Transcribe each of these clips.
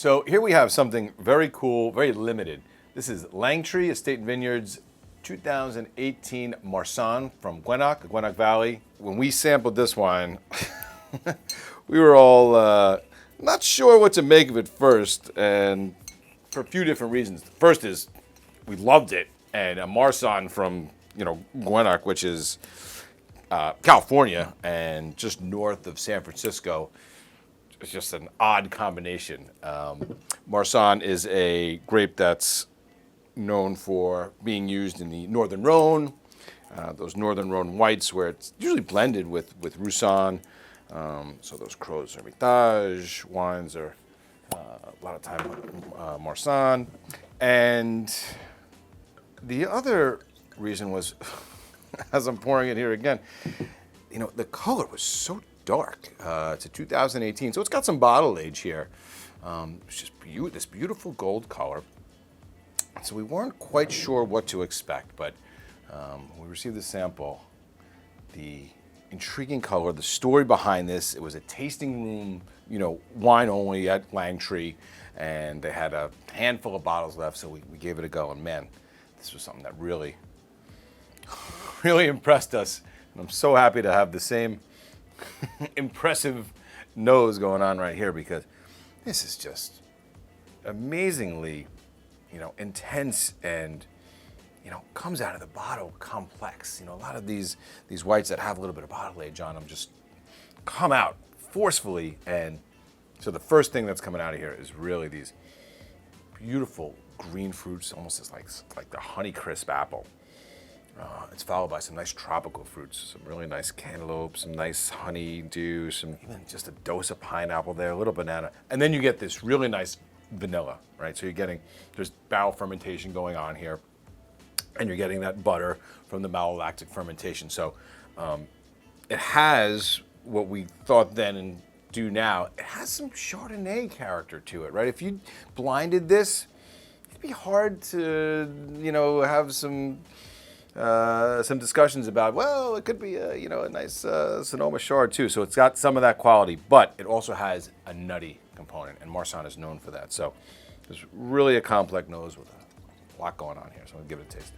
So here we have something very cool, very limited. This is Langtry Estate Vineyards 2018 Marsanne from Guenoc Valley. When we sampled this wine, we were all not sure what to make of it first, and for a few different reasons. The first is we loved it, and a Marsanne from Guenoc, which is California and just north of San Francisco. It's just an odd combination. Marsanne is a grape that's known for being used in the Northern Rhone, those Northern Rhone whites where it's usually blended with Roussanne. So those Crozes Hermitage wines are a lot of time Marsanne. And the other reason was, as I'm pouring it here again, the color was so dark. It's a 2018, so it's got some bottle age here. It's just this beautiful gold color. So we weren't quite sure what to expect, but when we received the sample, the intriguing color, the story behind this, it was a tasting room, wine only at Langtry, and they had a handful of bottles left, so we gave it a go, and man, this was something that really, really impressed us. And I'm so happy to have the same impressive nose going on right here, because this is just amazingly, intense and, comes out of the bottle complex. A lot of these whites that have a little bit of bottle age on them just come out forcefully. And so the first thing that's coming out of here is really these beautiful green fruits, almost as like the Honeycrisp apple. It's followed by some nice tropical fruits, some really nice cantaloupe, some nice honeydew, even just a dose of pineapple there, a little banana. And then you get this really nice vanilla, right? So there's barrel fermentation going on here, and you're getting that butter from the malolactic fermentation. So it has what we thought then and do now. It has some Chardonnay character to it, right? If you blinded this, it'd be hard to, have some discussions about, well, it could be a nice Sonoma Chard too. So it's got some of that quality, but it also has a nutty component, and Marsanne is known for that. So it's really a complex nose with a lot going on here. So I'll give it a taste.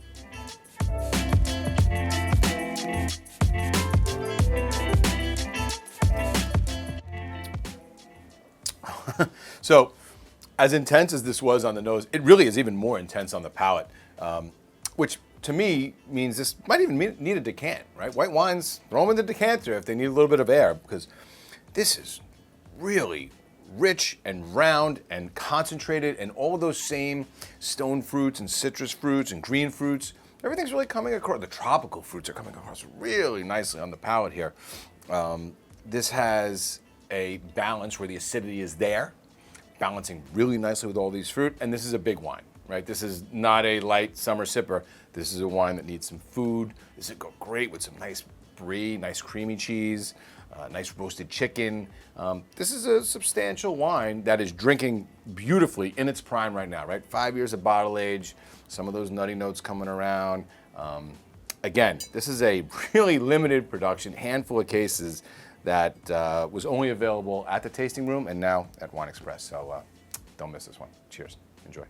So as intense as this was on the nose, it really is even more intense on the palate, which to me means this might even need a decant, right? White wines, throw them in the decanter if they need a little bit of air, because this is really rich and round and concentrated, and all of those same stone fruits and citrus fruits and green fruits, everything's really coming across. The tropical fruits are coming across really nicely on the palate here. This has a balance where the acidity is there, balancing really nicely with all these fruit, and this is a big wine. Right? This is not a light summer sipper. This is a wine that needs some food. This would go great with some nice brie, nice creamy cheese, nice roasted chicken. This is a substantial wine that is drinking beautifully in its prime right now, right? 5 years of bottle age, some of those nutty notes coming around. Again, this is a really limited production, handful of cases that was only available at the tasting room and now at Wine Express. So don't miss this one. Cheers. Enjoy.